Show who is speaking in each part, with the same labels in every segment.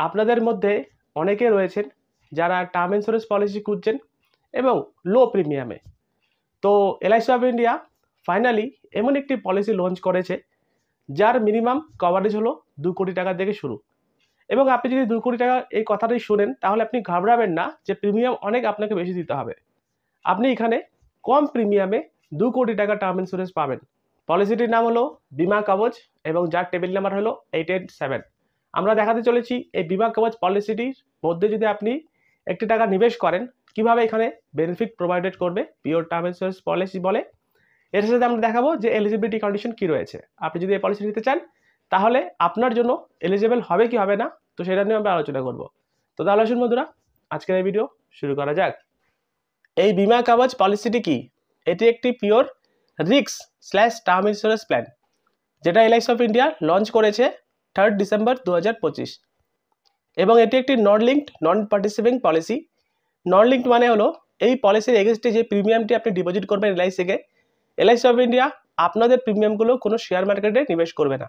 Speaker 1: আপনাদের মধ্যে অনেকে রয়েছেন যারা টার্ম ইন্স্যুরেন্স পলিসি খুঁজছেন এবং লো প্রিমিয়ামে। তো এলআইসি অফ ইন্ডিয়া ফাইনালি এমন একটি পলিসি লঞ্চ করেছে যার মিনিমাম কভারেজ হলো 2 কোটি টাকা থেকে শুরু। এবং আপনি যদি 2 কোটি টাকা এই কথাটাই শুনেন তাহলে আপনি ঘাবড়াবেন না যে প্রিমিয়াম অনেক আপনাকে বেশি দিতে হবে। আপনি এখানে কম প্রিমিয়ামে 2 কোটি টাকা টার্ম ইন্স্যুরেন্স পাবেন। পলিসিটির নাম হলো বিমা কবচ এবং যার টেবিল নাম্বার হলো 887। আমরা দেখাতে চলেছি এই বিমা কবচ পলিসিটির মধ্যে যদি আপনি 1 টাকা নিবেশ করেন কিভাবে এখানে বেনিফিট প্রোভাইডেড করবে পিওর টার্ম ইন্স্যুরেন্স পলিসি বলে। এর সাথে আমরা দেখাবো যে এলিজিবিলিটি কন্ডিশন কি রয়েছে। আপনি যদি এই পলিসি নিতে চান তাহলে আপনার জন্য এলিজিবল হবে কি হবে না, তো সেটা নিয়ে আমরা আলোচনা করব। তো তাহলে আসুন বন্ধুরা, আজকের এই ভিডিও শুরু করা যাক। এই বিমা কবচ পলিসিটি কি? এটি একটি pure risk slash term insurance plan যেটা এলআইসি অফ ইন্ডিয়া লঞ্চ করেছে 3 ডিসেম্বর 2025 এবং এটি একটি নন লিঙ্কড নন পার্টিসিপেটিং পলিসি। নন লিঙ্কড মানে হলো এই পলিসির এগেনস্টে যে প্রিমিয়ামটি আপনি ডিপোজিট করবেন এলআইসিকে, এলআইসি অফ ইন্ডিয়া আপনাদের প্রিমিয়ামগুলো কোনো শেয়ার মার্কেটে নিবেশ করবে না।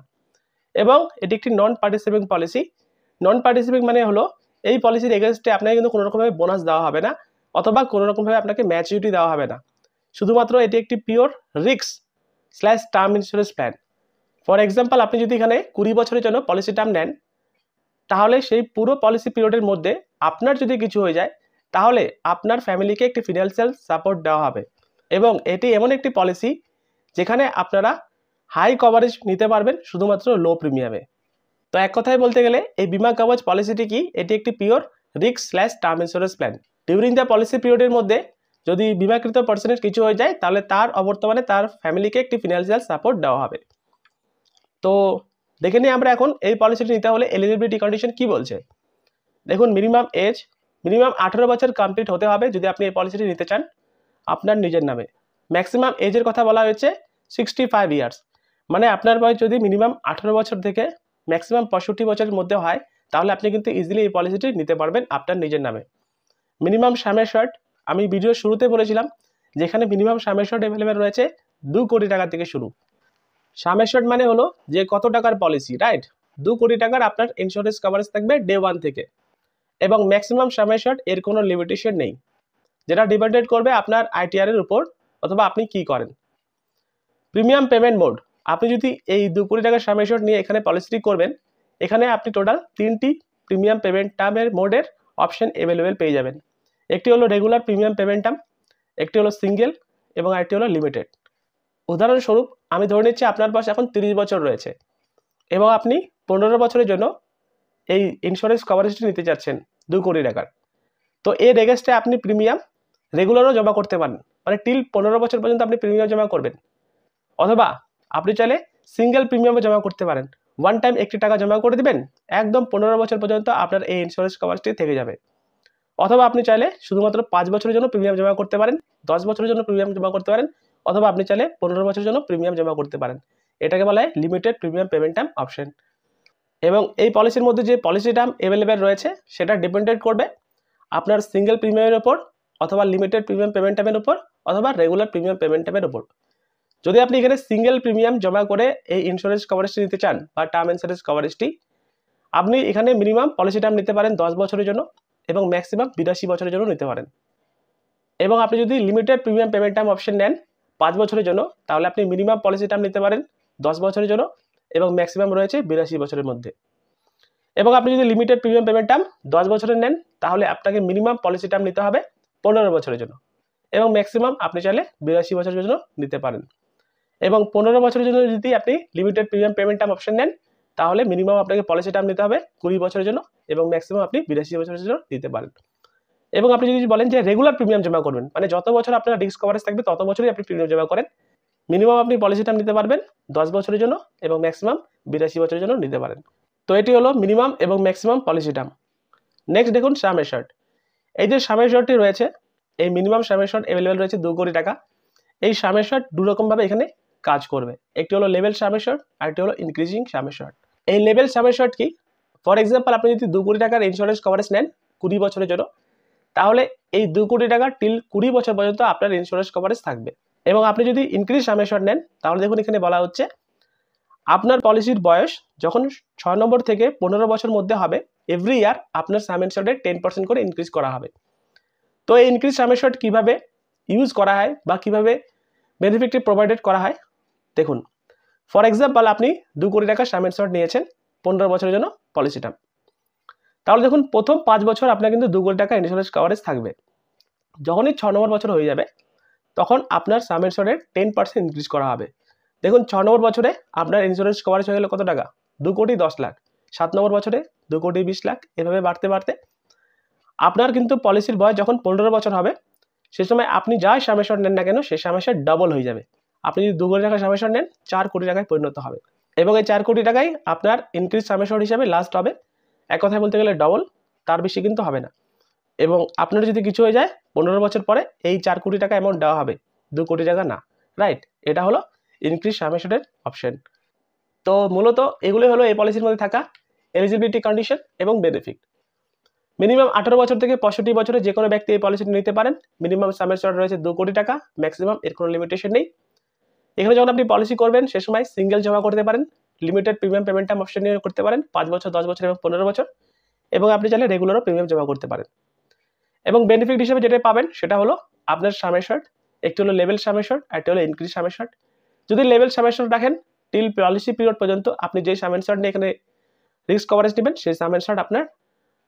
Speaker 1: এবং এটি একটি নন পার্টিসিপেটিং পলিসি। নন পার্টিসিপেটিং মানে হলো এই পলিসির এগেনস্টে আপনাকে কিন্তু কোনো রকমভাবে বোনাস দেওয়া হবে না অথবা কোনো রকমভাবে আপনাকে ম্যাচুরিটি দেওয়া হবে না। শুধুমাত্র এটি একটি pure risk slash term insurance plan. For example, আপনি যদি এখানে 20 বছরের জন্য পলিসি টার্ম নেন তাহলে সেই পুরো পলিসি পিরিয়ডের মধ্যে আপনার যদি কিছু হয়ে যায় তাহলে আপনার ফ্যামিলিকে একটি ফিনান্সিয়াল সাপোর্ট দেওয়া হবে। এবং এটি এমন একটি পলিসি যেখানে আপনারা হাই কভারেজ নিতে পারবেন শুধুমাত্র লো প্রিমিয়ামে। তো এক কথায় বলতে গেলে এই বিমা কবচ পলিসিটি কি? এটি একটি pure risk slash term insurance plan. During the policy পিরিয়ডের মধ্যে যদি বিমাকৃত পার্সনের কিছু হয়ে যায় তাহলে তার অবর্তমানে তার ফ্যামিলিকে একটি ফিনান্সিয়াল সাপোর্ট দেওয়া হবে। তো দেখে নিই আমরা এখন এই পলিসিটি নিতে হলে এলিজিবিলিটি কন্ডিশন কি বলছে। দেখুন, মিনিমাম 18 বছর কমপ্লিট হতে হবে যদি আপনি এই পলিসিটি নিতে চান আপনার নিজের নামে। ম্যাক্সিমাম এজের কথা বলা হয়েছে 65 ইয়ার্স, মানে আপনার বয়স যদি মিনিমাম 18 বছর থেকে ম্যাক্সিমাম 65 বছরের মধ্যে হয় তাহলে আপনি কিন্তু ইজিলি এই পলিসিটি নিতে পারবেন আপনার নিজের নামে। মিনিমাম সাম অ্যাসিওর্ড আমি ভিডিওর শুরুতে বলেছিলাম যেখানে মিনিমাম সাম অ্যাসিওর্ড অ্যাভেলেবেল রয়েছে 2 কোটি টাকা থেকে শুরু। সাম অ্যাসিওর্ড মানে হলো যে কত টাকার পলিসি, রাইট? 2 কোটি টাকার আপনার ইন্স্যুরেন্স কভারেজ থাকবে ডে 1 থেকে। এবং ম্যাক্সিমাম সাম অ্যাসিওর্ড এর কোনো লিমিটেশন নেই, যেটা ডিপেন্ডেন্ট করবে আপনার আইটিআর এর উপর অথবা আপনি কি করেন। প্রিমিয়াম পেমেন্ট মোড, আপনি যদি এই 2 কোটি টাকার সাম অ্যাসিওর্ড নিয়ে এখানে পলিসিটি করবেন এখানে আপনি টোটাল 3টি প্রিমিয়াম পেমেন্ট টার্মের মোডের অপশন অ্যাভেলেবেল পেয়ে যাবেন। একটি হলো রেগুলার প্রিমিয়াম পেমেন্ট টার্ম, একটি হলো সিঙ্গেল এবং আরেকটি হলো লিমিটেড। উদাহরণস্বরূপ আমি ধরে নিচ্ছি আপনার বয়স এখন 30 বছর রয়েছে এবং আপনি 15 বছরের জন্য এই ইন্স্যুরেন্স কভারেজটি নিতে চাচ্ছেন 2 কোটি টাকার। তো এর এগেনস্টে আপনি প্রিমিয়াম রেগুলারও জমা করতে পারেন, মানে টিল 15 বছর পর্যন্ত আপনি প্রিমিয়াম জমা করবেন। অথবা আপনি চাইলে সিঙ্গেল প্রিমিয়ামও জমা করতে পারেন, ওয়ান টাইম 1 টাকা জমা করে দিবেন, একদম 15 বছর পর্যন্ত আপনার এই ইন্স্যুরেন্স কভারেজটি থেকে যাবে। অথবা আপনি চাইলে শুধুমাত্র 5 বছরের জন্য প্রিমিয়াম জমা করতে পারেন, 10 বছরের জন্য প্রিমিয়াম জমা করতে পারেন, অথবা আপনি চাইলে 15 বছরের জন্য প্রিমিয়াম জমা করতে পারেন। এটাকে বলা হয় limited premium payment term option. এবং এই পলিসির মধ্যে যে পলিসি টার্ম অ্যাভেলেবেল রয়েছে সেটা ডিপেন্ডেন্ট করবে আপনার সিঙ্গেল প্রিমিয়ামের উপর অথবা লিমিটেড প্রিমিয়াম পেমেন্ট টার্মের উপর অথবা রেগুলার প্রিমিয়াম পেমেন্ট টার্মের উপর। যদি আপনি এখানে সিঙ্গেল প্রিমিয়াম জমা করে এই ইন্স্যুরেন্স কভারেজটি নিতে চান বা টার্ম ইন্স্যুরেন্স কভারেজটি, আপনি এখানে মিনিমাম পলিসি টার্ম নিতে পারেন 10 বছরের জন্য এবং ম্যাক্সিমাম 82 বছরের জন্য নিতে পারেন। এবং আপনি যদি limited premium payment term option নেন 5 বছরের জন্য তাহলে আপনি মিনিমাম পলিসি টার্ম নিতে পারেন 10 বছরের জন্য এবং ম্যাক্সিমাম রয়েছে 82 বছরের মধ্যে। এবং আপনি যদি লিমিটেড প্রিমিয়াম পেমেন্ট টার্ম 10 বছরের নেন তাহলে আপনাকে মিনিমাম পলিসি টার্ম নিতে হবে 15 বছরের জন্য এবং ম্যাক্সিমাম আপনি চাইলে 82 বছরের জন্য নিতে পারেন। এবং 15 বছরের জন্য যদি আপনি limited premium payment term option নেন তাহলে মিনিমাম আপনাকে পলিসি টার্ম নিতে হবে 20 বছরের জন্য এবং ম্যাক্সিমাম আপনি 82 বছরের জন্য নিতে পারেন। এবং আপনি যদি বলেন যে রেগুলার প্রিমিয়াম জমা করবেন, মানে যত বছর আপনার রিস্ক কভারেজ থাকবে তত বছরই আপনি প্রিমিয়াম জমা করেন, মিনিমাম আপনি পলিসি টার্ম নিতে পারবেন 10 বছরের জন্য এবং ম্যাক্সিমাম 82 বছরের জন্য নিতে পারেন। তো এটি হলো মিনিমাম এবং ম্যাক্সিমাম পলিসি টার্ম। নেক্সট দেখুন সাম অ্যাসিওর্ড। এই যে সাম অ্যাসিওর্ডটি রয়েছে, এই মিনিমাম সাম অ্যাসিওর্ড অ্যাভেলেবেল রয়েছে 2 কোটি টাকা। এই সাম অ্যাসিওর্ড দু রকমভাবে এখানে কাজ করবে, একটি হলো লেভেল সাম অ্যাসিওর্ড আর একটি হলো ইনক্রিজিং সাম অ্যাসিওর্ড। এই লেভেল সাম অ্যাসিওর্ড কি? ফর এক্সাম্পল, আপনি যদি 2 কোটি টাকার ইন্স্যুরেন্স কভারেজ নেন 20 বছরের জন্য তাহলে এই 2 কোটি টাকা টিল 20 বছর পর্যন্ত আপনার ইন্স্যুরেন্স কভারেজ থাকবে। এবং আপনি যদি ইনক্রিজ সাম অ্যাসিওর্ড নেন তাহলে দেখুন এখানে বলা হচ্ছে আপনার পলিসির বয়স যখন 6 নম্বর থেকে 15 বছর মধ্যে হবে এভরি ইয়ার আপনার সাম ইনশিওরের 10% করে ইনক্রিজ করা হবে। তো এই ইনক্রিজ সাম ইনশিওর কীভাবে ইউজ করা হয় বা কীভাবে বেনিফিটটি প্রোভাইডেড করা হয় দেখুন। ফর এক্সাম্পল, আপনি 2 কোটি টাকা সাম ইনশিওর নিয়েছেন 15 বছরের জন্য পলিসিটা। তাহলে দেখুন প্রথম 5 বছর আপনার কিন্তু 2 কোটি টাকা ইন্স্যুরেন্স কভারেজ থাকবে। যখনই 6 নম্বর বছর হয়ে যাবে তখন আপনার সাম ইনশিওরের 10% ইনক্রিজ করা হবে। দেখুন 6 নম্বর বছরে আপনার ইন্স্যুরেন্স কভারেজ হয়ে গেল কত টাকা, 2 কোটি 10 লাখ। 7 নম্বর বছরে 2 কোটি 20 লাখ, এভাবে বাড়তে বাড়তে আপনার কিন্তু পলিসির বয়স যখন 15 বছর হবে সে সময় আপনি যা সাম ইনশিওর নেন না কেন সেই সাম ইনশিওর ডাবল হয়ে যাবে। আপনি যদি 2 কোটি টাকা সাম ইনশিওর নেন 4 কোটি টাকায় পরিণত হবে এবং এই 4 কোটি টাকাই আপনার ইনক্রিজ সাম ইনশিওর হিসাবে লাস্ট হবে। এক কথায় বলতে গেলে ডবল, তার বেশি কিন্তু হবে না। এবং আপনার যদি কিছু হয়ে যায় 15 বছর পরে এই 4 কোটি টাকা অ্যামাউন্ট দেওয়া হবে, 2 কোটি টাকা না, রাইট? এটা হলো ইনক্রিজ সাম ইনশিওরের অপশন। তো মূলত এগুলো হলো এই পলিসির মধ্যে থাকা এলিজিবিলিটি কন্ডিশন এবং বেনিফিট। মিনিমাম 18 বছর থেকে 65 বছরে যে কোনো ব্যক্তি এই পলিসিটি নিতে পারেন। মিনিমাম সাম ইনশিওর রয়েছে 2 কোটি টাকা, ম্যাক্সিমাম এর কোনো লিমিটেশন নেই। এখানে যখন আপনি পলিসি করবেন সে সময় সিঙ্গেল জমা করতে পারেন, limited premium payment term option নিয়ে করতে পারেন 5 বছর, 10 বছর এবং 15 বছর, এবং আপনি চাইলে রেগুলারও প্রিমিয়াম জমা করতে পারেন। এবং বেনিফিট হিসেবে যেটা পাবেন সেটা হলো আপনার সাম ইনশিওর, একটি হলো লেভেল সাম ইনশিওর, একটি হলো ইনক্রিজ সাম ইনশিওর। যদি লেভেল সাম ইনশিওর রাখেন টিল পলিসি পিরিয়ড পর্যন্ত আপনি যে সাম ইনশিওর নিয়ে এখানে রিস্ক কভারেজ নেবেন সেই সাম ইনশিওর আপনার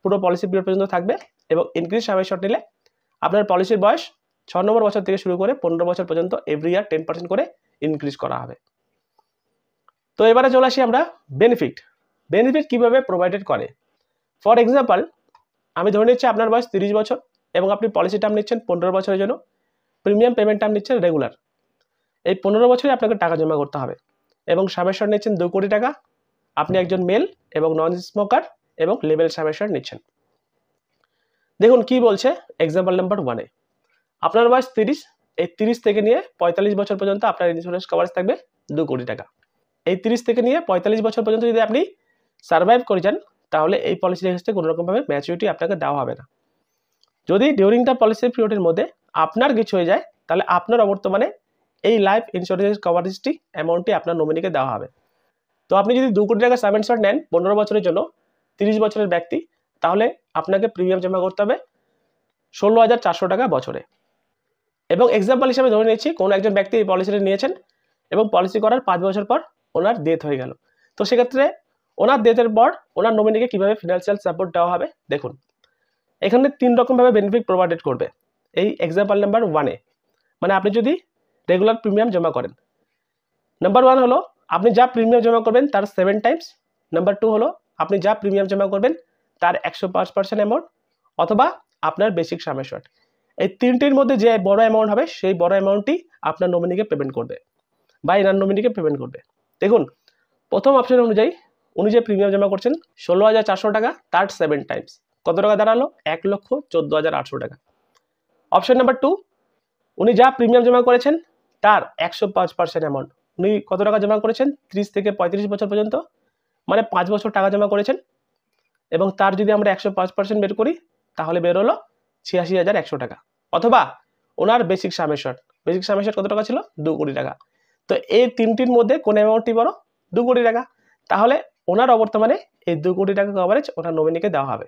Speaker 1: পুরো পলিসি পিরিয়ড পর্যন্ত থাকবে। এবং ইনক্রিজ সাম ইনশিওর নিলে আপনার পলিসির বয়স 6 নম্বর বছর থেকে শুরু করে 15 বছর পর্যন্ত এভরি ইয়ার 10% করে ইনক্রিজ করা হবে। তো এবারে চলে আসি আমরা বেনিফিট কিভাবে প্রোভাইডেড করে। ফর এক্সাম্পল, আমি ধরে নিচ্ছি আপনার বয়স 30 বছর এবং আপনি পলিসি টার্ম নিচ্ছেন 15 বছরের জন্য, প্রিমিয়াম পেমেন্ট টার্ম নিচ্ছেন রেগুলার। এই 15 বছরে আপনাকে টাকা জমা করতে হবে এবং সাম ইনশিওর নিচ্ছেন 2 কোটি টাকা। আপনি একজন মেল এবং নন স্মোকার এবং লেভেল সাম ইনশিওর নিচ্ছেন। দেখুন কি বলছে এক্সাম্পল নাম্বার 1-এ, আপনার বয়স 30, এই 30 থেকে নিয়ে 45 বছর পর্যন্ত আপনার ইন্স্যুরেন্স কভারেজ থাকবে 2 কোটি টাকা। এই 30 থেকে নিয়ে 45 বছর পর্যন্ত যদি আপনি সার্ভাইভ করে যান তাহলে এই পলিসি ক্ষেত্রে কোনো রকমভাবে ম্যাচুরিটি আপনাকে দেওয়া হবে না। যদি ডিউরিং দ্য পলিসি পিরিয়ডের মধ্যে আপনার কিছু হয়ে যায় তাহলে আপনার বর্তমানে এই লাইফ ইন্স্যুরেন্স কভারেজটি অ্যামাউন্টটি আপনার নমিনিকে দেওয়া হবে। তো আপনি যদি 2 কোটি টাকা সাম ইনশিওর নেন 15 বছরের জন্য, 30 বছরের ব্যক্তি, তাহলে আপনাকে প্রিমিয়াম জমা করতে হবে 16,400 টাকা বছরে। এবং এক্সাম্পল হিসেবে ধরে নিচ্ছি কোনো একজন ব্যক্তি এই পলিসিটি নিয়েছেন এবং পলিসি করার 5 বছর পর ওনার ডেথ হয়ে গেল। তো সেক্ষেত্রে ওনার ডেথের পর ওনার নমিনিকে কীভাবে ফিনান্সিয়াল সাপোর্ট দেওয়া হবে দেখুন। এখানে 3 রকমভাবে বেনিফিট প্রোভাইডেড করবে এই এক্সাম্পল নাম্বার 1-এ। মানে আপনি যদি রেগুলার প্রিমিয়াম জমা করেন, নাম্বার 1 হলো আপনি যা প্রিমিয়াম জমা করবেন তার 7 টাইমস। নাম্বার 2 হলো আপনি যা প্রিমিয়াম জমা করবেন তার 105% অ্যামাউন্ট, অথবা আপনার বেসিক সাম ইনশিওর। এই তিনটির মধ্যে যে বড় অ্যামাউন্ট হবে সেই বড় অ্যামাউন্টটি আপনার নমিনিকে পেমেন্ট করবে বা এনার নমিনিকে পেমেন্ট করবে। দেখুন প্রথম অপশন অনুযায়ী উনি যে প্রিমিয়াম জমা করছেন 16,400 টাকা, তার 7 টাইমস কত টাকা দাঁড়ালো, 1,14,800 টাকা। অপশন নাম্বার 2, উনি যা প্রিমিয়াম জমা করেছেন তার 105% অ্যামাউন্ট, উনি কত টাকা জমা করেছেন 30 থেকে 35 বছর পর্যন্ত, মানে 5 বছর টাকা জমা করেছেন এবং তার যদি আমরা 105% বের করি তাহলে বের হলো 86,100 টাকা। অথবা ওনার বেসিক সাম ইনশিওর কত টাকা ছিল, 2 কোটি টাকা। তো এই তিনটির মধ্যে কোন অ্যামাউন্টটি বড়, 2 কোটি টাকা। তাহলে ওনার অবর্তমানে এই 2 কোটি টাকা কভারেজ ওনার নমিনিকে দেওয়া হবে।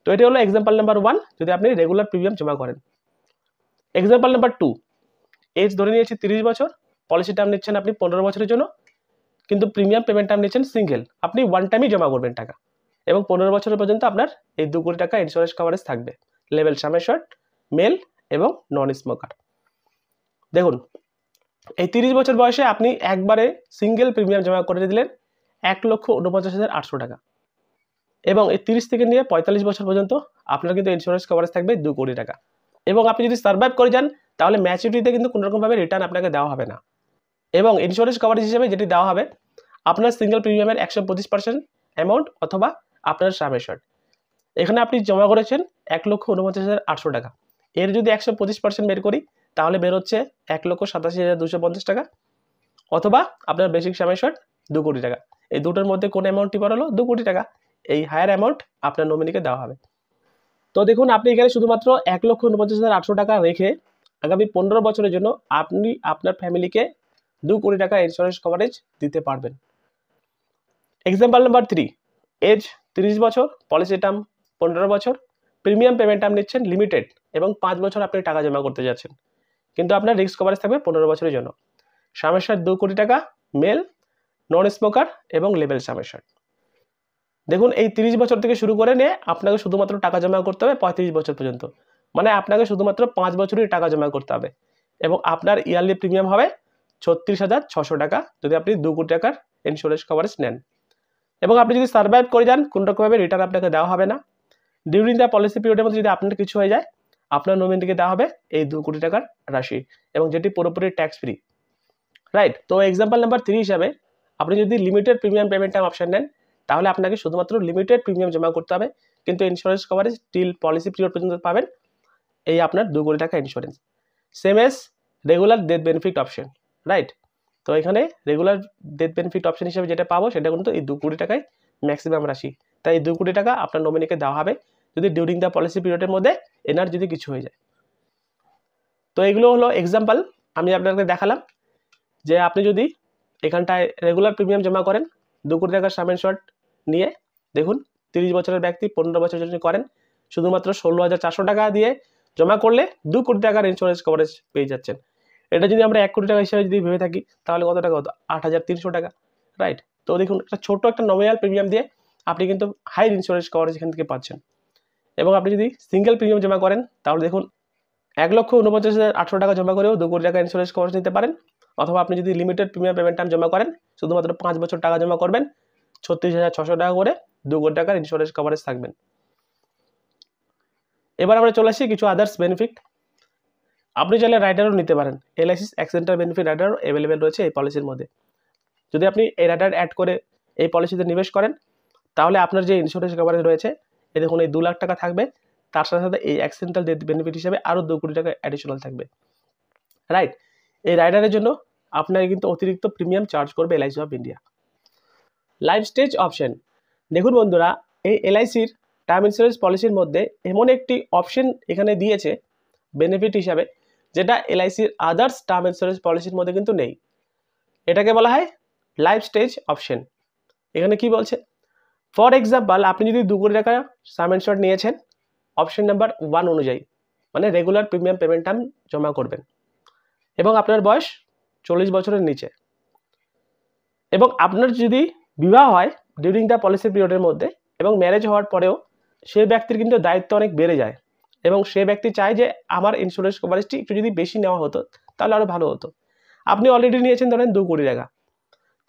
Speaker 1: তো এটি হলো এক্সাম্পল নাম্বার 1 যদি আপনি রেগুলার প্রিমিয়াম জমা করেন। এক্সাম্পল নাম্বার 2, এজ ধরে নিয়েছি 30 বছর, পলিসি টার্ম নিচ্ছেন আপনি 15 বছরের জন্য, কিন্তু প্রিমিয়াম পেমেন্ট টার্ম নিচ্ছেন সিঙ্গেল, আপনি ওয়ান টাইমই জমা করবেন টাকা এবং 15 বছর পর্যন্ত আপনার এই 2 কোটি টাকা ইন্স্যুরেন্স কভারেজ থাকবে, লেভেল সাম ইনশিওর, মেল এবং নন স্মোকার। দেখুন এই 30 বছর বয়সে আপনি একবারে সিঙ্গেল প্রিমিয়াম জমা করে দিলেন 1,49,800 টাকা এবং এই 30 থেকে নিয়ে 45 বছর পর্যন্ত আপনার কিন্তু ইন্স্যুরেন্স কভারেজ থাকবে 2 কোটি টাকা। এবং আপনি যদি সার্ভাইভ করে যান তাহলে ম্যাচুরিটিতে কিন্তু কোনো রকমভাবে রিটার্ন আপনাকে দেওয়া হবে না। এবং ইন্স্যুরেন্স কভারেজ হিসেবে যেটি দেওয়া হবে আপনার সিঙ্গেল প্রিমিয়ামের 125% অ্যামাউন্ট অথবা আপনার সাম ইনশিওর। এখানে আপনি জমা করেছেন 1,49,800 টাকা, এর যদি 125% বের করি তাহলে বের হচ্ছে 1,87,250 টাকা, অথবা আপনার বেসিক সাম ইনশিওর 2 কোটি টাকা। এই দুটোর মধ্যে কোন অ্যামাউন্টটি বড় হলো, 2 কোটি টাকা। এই হায়ার অ্যামাউন্ট আপনার নমিনিকে দেওয়া হবে। তো দেখুন আপনি এখানে শুধুমাত্র 1,49,800 টাকা রেখে আগামী 15 বছরের জন্য আপনি আপনার ফ্যামিলিকে 2 কোটি টাকা ইন্স্যুরেন্স কভারেজ দিতে পারবেন। এক্সাম্পল নাম্বার 3, এজ 30 বছর, পলিসি টার্ম 15 বছর, প্রিমিয়াম পেমেন্ট টার্ম নিচ্ছেন লিমিটেড এবং 5 বছর আপনি টাকা জমা করতে যাচ্ছেন, কিন্তু আপনার রিস্ক কভারেজ থাকবে 15 বছরের জন্য। সামের 2 কোটি টাকা, মেল, নন স্মোকার এবং লেবেল সামের। দেখুন এই 30 বছর থেকে শুরু করে নিয়ে আপনাকে শুধুমাত্র টাকা জমা করতে হবে 35 বছর পর্যন্ত, মানে আপনাকে শুধুমাত্র 5 বছরই টাকা জমা করতে হবে এবং আপনার ইয়ারলি প্রিমিয়াম হবে 36,600 টাকা যদি আপনি 2 কোটি টাকার ইন্স্যুরেন্স কভারেজ নেন। এবং আপনি যদি সার্ভাইভ করে যান কোনো রকমভাবে রিটার্ন আপনাকে দেওয়া হবে না। ডিউরিং দ্য পলিসি পিরিয়ডের মধ্যে যদি আপনার কিছু হয়ে যায় আপনার নমিনিকে দেওয়া হবে এই 2 কোটি টাকার রাশি এবং যেটি পুরোপুরি ট্যাক্স ফ্রি, রাইট। তো এক্সাম্পল নাম্বার 3 হিসাবে আপনি যদি limited premium payment time option নেন তাহলে আপনাকে শুধুমাত্র লিমিটেড প্রিমিয়াম জমা করতে হবে, কিন্তু insurance coverage till policy period পর্যন্ত পাবেন এই আপনার 2 কোটি টাকা insurance. Same S regular death benefit option, right. তো এখানে রেগুলার ডেথ বেনিফিট অপশন হিসেবে যেটা পাবো সেটা কিন্তু এই 2 কোটি টাকায় ম্যাক্সিমাম রাশি, তাই এই 2 কোটি টাকা আপনার নমিনিকে দেওয়া হবে যদি ডিউরিং দ্য পলিসি পিরিয়ডের মধ্যে এনার যদি কিছু হয়ে যায়। তো এগুলো হলো এক্সাম্পল আমি আপনাকে দেখালাম যে আপনি যদি এখানটায় রেগুলার প্রিমিয়াম জমা করেন 2 কোটি টাকার সাম ইনশিওর্ড নিয়ে, দেখুন 30 বছরের ব্যক্তি 15 বছর যদি করেন শুধুমাত্র 16,400 টাকা দিয়ে জমা করলে 2 কোটি টাকার ইন্স্যুরেন্স কভারেজ পেয়ে যাচ্ছেন। এটা যদি আমরা 1 কোটি টাকা হিসেবে যদি ভেবে থাকি তাহলে কত টাকা হতো? 8,300 টাকা, রাইট। তো দেখুন একটা ছোট একটা নমিনাল প্রিমিয়াম দিয়ে আপনি কিন্তু হাই ইন্স্যুরেন্স কভারেজ এখান থেকে পাচ্ছেন। এবং আপনি যদি সিঙ্গেল প্রিমিয়াম জমা করেন তাহলে দেখুন 1,49,800 টাকা জমা করেও 2 কোটি টাকা ইন্স্যুরেন্স কভারেজ নিতে পারেন, অথবা আপনি যদি লিমিটেড প্রিমিয়াম পেমেন্ট টাইম জমা করেন শুধুমাত্র 5 বছর টাকা জমা করবেন 36,600 টাকা করে 2 কোটি টাকার ইন্স্যুরেন্স কভারেজ থাকবেন। এবার আমরা চলে আসি কিছু আদার্স বেনিফিট। আপনি চাইলে রাইডারও নিতে পারেন, এলআইসি অ্যাক্সিডেন্টাল বেনিফিট রাইডারও অ্যাভেলেবেল রয়েছে এই পলিসির মধ্যে। যদি আপনি এই রাইডার অ্যাড করে এই পলিসিতে নিবেশ করেন তাহলে আপনার যে ইন্স্যুরেন্স কভারেজ রয়েছে এই দেখুন এই 2 লাখ টাকা থাকবে, তার সাথে সাথে এই অ্যাক্সিডেন্টাল ডেথ বেনিফিট হিসেবে আরও 2 কোটি টাকা অ্যাডিশনাল থাকবে, রাইট। এই রাইডারের জন্য আপনাকে কিন্তু অতিরিক্ত প্রিমিয়াম চার্জ করবে LIC of India. Life stage option, দেখুন বন্ধুরা এই এলআইসির টার্ম ইন্স্যুরেন্স পলিসির মধ্যে এমন একটি অপশন এখানে দিয়েছে বেনিফিট হিসাবে যেটা এলআইসির আদার্স টার্ম ইন্স্যুরেন্স পলিসির মধ্যে কিন্তু নেই। এটাকে বলা হয় লাইফ স্টেজ অপশন। এখানে কি বলছে, ফর এক্সাম্পল আপনি যদি 2 কোটি টাকা সাম ইনশিওর্ড নিয়েছেন অপশন নাম্বার 1 অনুযায়ী, মানে রেগুলার প্রিমিয়াম পেমেন্ট টার্ম জমা করবেন এবং আপনার বয়স 40 বছরের নিচে, এবং আপনার যদি বিবাহ হয় ডিউরিং দ্য পলিসি পিরিয়ডের মধ্যে এবং ম্যারেজ হওয়ার পরেও সেই ব্যক্তির কিন্তু দায়িত্ব অনেক বেড়ে যায় এবং সে ব্যক্তি চায় যে আমার ইন্স্যুরেন্স কভারেজটি একটু যদি বেশি নেওয়া হতো তাহলে আরও ভালো হতো। আপনি অলরেডি নিয়েছেন ধরেন 2 কোটি টাকা,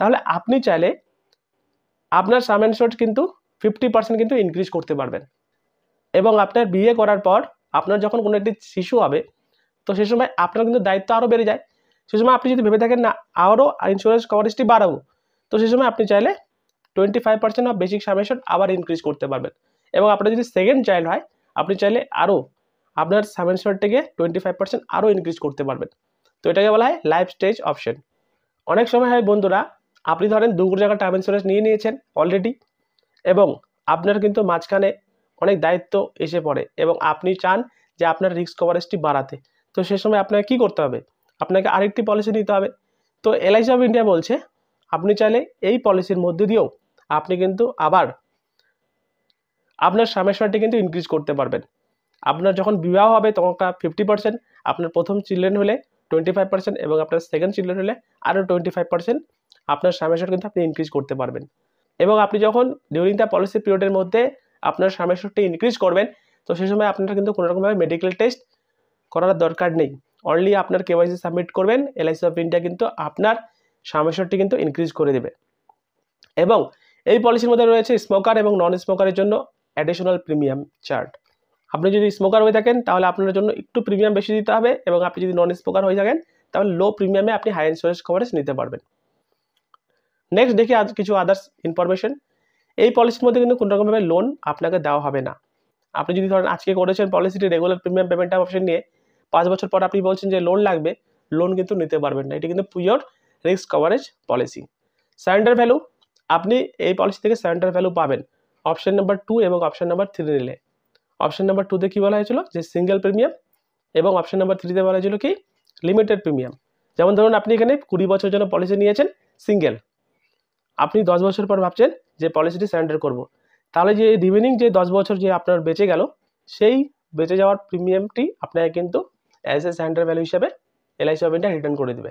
Speaker 1: তাহলে আপনি চাইলে আপনার সাম ইনশিওর্ড কিন্তু 50% কিন্তু ইনক্রিজ করতে পারবেন এবং আপনার বিয়ে করার পর আপনার যখন কোনো একটি শিশু হবে তো সে সময় আপনার কিন্তু দায়িত্ব আরও বেড়ে যায়। সে সময় আপনি যদি ভেবে থাকেন না আরও ইন্স্যুরেন্স কভারেজটি বাড়াবো, তো সে সময় আপনি চাইলে 25% অফ বেসিক সাম ইনশিওর্ড আবার ইনক্রিজ করতে পারবেন এবং আপনার যদি সেকেন্ড চাইল্ড হয় আপনি চাইলে আরও আপনার সাম ইনশিওর্ডটাকে 25% আরও ইনক্রিজ করতে পারবেন। তো এটাকে বলা হয় লাইফ স্টেজ অপশন। অনেক সময় হয় বন্ধুরা আপনি ধরেন 2 কোটি টাকা টার্ম ইন্স্যুরেন্স নিয়ে নিয়েছেন অলরেডি এবং আপনার কিন্তু মাঝখানে অনেক দায়িত্ব এসে পড়ে এবং আপনি চান যে আপনার রিস্ক কভারেজটি বাড়াতে, তো সে সময় আপনাকে কী করতে হবে? আপনাকে আরেকটি পলিসি নিতে হবে। তো এলআইসি অফ ইন্ডিয়া বলছে আপনি চাইলে এই পলিসির মধ্যে দিয়েও আপনি কিন্তু আবার আপনার সাম ইনশিওর্ডটি কিন্তু ইনক্রিজ করতে পারবেন। আপনার যখন বিবাহ হবে তখন 50%, আপনার প্রথম চিলড্রেন হলে 25% এবং আপনার সেকেন্ড চিলড্রেন হলে আরও 25% আপনার সাম ইনশিওর্ড কিন্তু আপনি ইনক্রিজ করতে পারবেন। এবং আপনি যখন ডিউরিং দ্য পলিসি পিরিয়ডের মধ্যে আপনার সাম ইনশিওর্ডটি ইনক্রিজ করবেন তো সেই সময় আপনার কিন্তু কোনো রকমভাবে মেডিকেল টেস্ট করার দরকার নেই, অনলি আপনার কেওয়াইসি সাবমিট করবেন, এলআইসি অফ ইন্ডিয়া কিন্তু আপনার সাম ইনশিওর্ডটি কিন্তু ইনক্রিজ করে দেবে। এবং এই পলিসির মধ্যে রয়েছে স্মোকার এবং নন স্মোকারের জন্য অ্যাডিশনাল প্রিমিয়াম চার্জ। আপনি যদি স্মোকার হয়ে থাকেন তাহলে আপনার জন্য একটু প্রিমিয়াম বেশি দিতে হবে এবং আপনি যদি নন স্মোকার হয়ে থাকেন তাহলে লো প্রিমিয়ামে আপনি হাই ইন্স্যুরেন্স কভারেজ নিতে পারবেন। নেক্সট দেখি আজ কিছু আদার্স ইনফরমেশন। এই পলিসির মধ্যে কিন্তু কোনো রকমভাবে লোন আপনাকে দেওয়া হবে না। আপনি যদি ধরেন আজকে করেছেন পলিসিটি রেগুলার প্রিমিয়াম পেমেন্ট অপশন নিয়ে 5 বছর পর আপনি বলছেন যে লোন লাগবে, লোন কিন্তু নিতে পারবেন না, এটি কিন্তু pure risk coverage policy. Surrender value, আপনি এই পলিসি থেকে সারেন্ডার ভ্যালু পাবেন অপশন নাম্বার 2 এবং অপশন নাম্বার 3 নিলে। অপশন নাম্বার 2তে কী বলা হয়েছিল যে সিঙ্গেল প্রিমিয়াম এবং অপশন নাম্বার 3তে বলা হয়েছিল কি লিমিটেড প্রিমিয়াম। যেমন ধরুন আপনি এখানে 20 বছরের জন্য পলিসি নিয়েছেন সিঙ্গেল, আপনি 10 বছর পর ভাবছেন যে পলিসিটি সারেন্ডার করব, তাহলে যে রিমেনিং যে 10 বছর যে আপনার বেঁচে গেল, সেই বেঁচে যাওয়ার প্রিমিয়ামটি আপনাকে কিন্তু অ্যাজ এ সারেন্ডার ভ্যালু হিসাবে এলআইসি অফ ইন্ডিয়া রিটার্ন করে দেবে।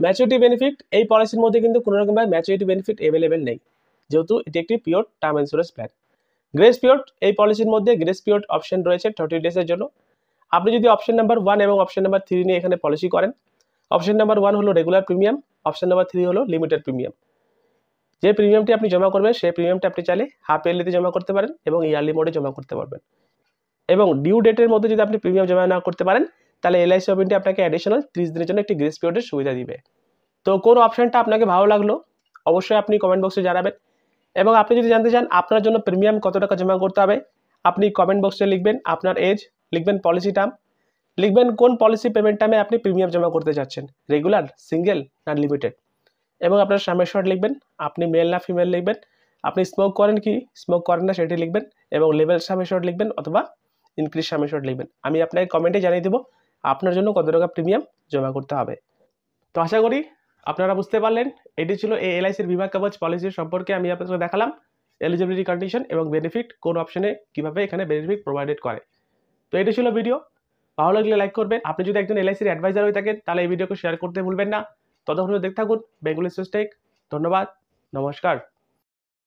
Speaker 1: ম্যাচুরিটি বেনিফিট, এই পলিসির মধ্যে কিন্তু কোনো রকমভাবে ম্যাচুরিটি বেনিফিট অ্যাভেলেবেল নেই, যেহেতু এটি একটি pure term insurance plan. Grace period, এই পলিসির মধ্যে গ্রেস পিরিয়ড অপশন রয়েছে 30 ডেজের জন্য। আপনি যদি অপশন নাম্বার 1 এবং অপশন নাম্বার 3 নিয়ে এখানে পলিসি করেন, অপশন নাম্বার 1 হলো রেগুলার প্রিমিয়াম, অপশন নাম্বার 3 হলো লিমিটেড প্রিমিয়াম। যে প্রিমিয়ামটি আপনি জমা করবেন সেই প্রিমিয়ামটা আপনি চাইলে হাফ ইয়ারলিতে জমা করতে পারেন এবং ইয়ারলি মোডে জমা করতে পারবেন। এবং ডিউ ডেটের মধ্যে যদি আপনি প্রিমিয়াম জমা না করতে পারেন, তাহলে এলআইসি অফ ইন্ডিয়া আপনাকে অ্যাডিশনাল 30 দিনের জন্য একটি গ্রেস পিরিয়ডের সুবিধা দিবে। তো কোন অপশনটা আপনাকে ভালো লাগলো অবশ্যই আপনি কমেন্ট বক্সে জানাবেন। এবং আপনি যদি জানতে চান আপনার জন্য প্রিমিয়াম কত টাকা জমা করতে হবে, আপনি কমেন্ট বক্সে লিখবেন আপনার এজ, লিখবেন পলিসি টার্ম, লিখবেন কোন পলিসি পেমেন্ট টাইমে আপনি প্রিমিয়াম জমা করতে চাচ্ছেন, রেগুলার, সিঙ্গেল না লিমিটেড, এবং আপনার স্বামীর শর্ট লিখবেন, আপনি মেল না ফিমেল লিখবেন, আপনি স্মোক করেন কি স্মোক করেন না সেটি লিখবেন, এবং লেভেল স্বামীর শর্ট লিখবেন অথবা ইনক্রিজ স্বামীর শর্ট লিখবেন। আমি আপনাকে কমেন্টে জানিয়ে দেবো আপনার জন্য কত টাকা প্রিমিয়াম জমা করতে হবে। তো আশা করি আপনারা বুঝতে পারলেন। এটি ছিল এই এলআইসির বীমা কবচ পলিসির সম্পর্কে আমি আপনাদের দেখালাম এলিজিবিলিটি কন্ডিশন এবং বেনিফিট কোন অপশনে কিভাবে এখানে বেনিফিট প্রোভাইডেড করে। তো এটি ছিল ভিডিও, ভালো লাগলে লাইক করবেন। আপনি যদি একজন এলআইসির অ্যাডভাইজার হয়ে থাকেন তাহলে এই ভিডিওকে শেয়ার করতে ভুলবেন না। ততক্ষণ দেখতে থাকুন বেঙ্গলি সুস্টেক। ধন্যবাদ, নমস্কার।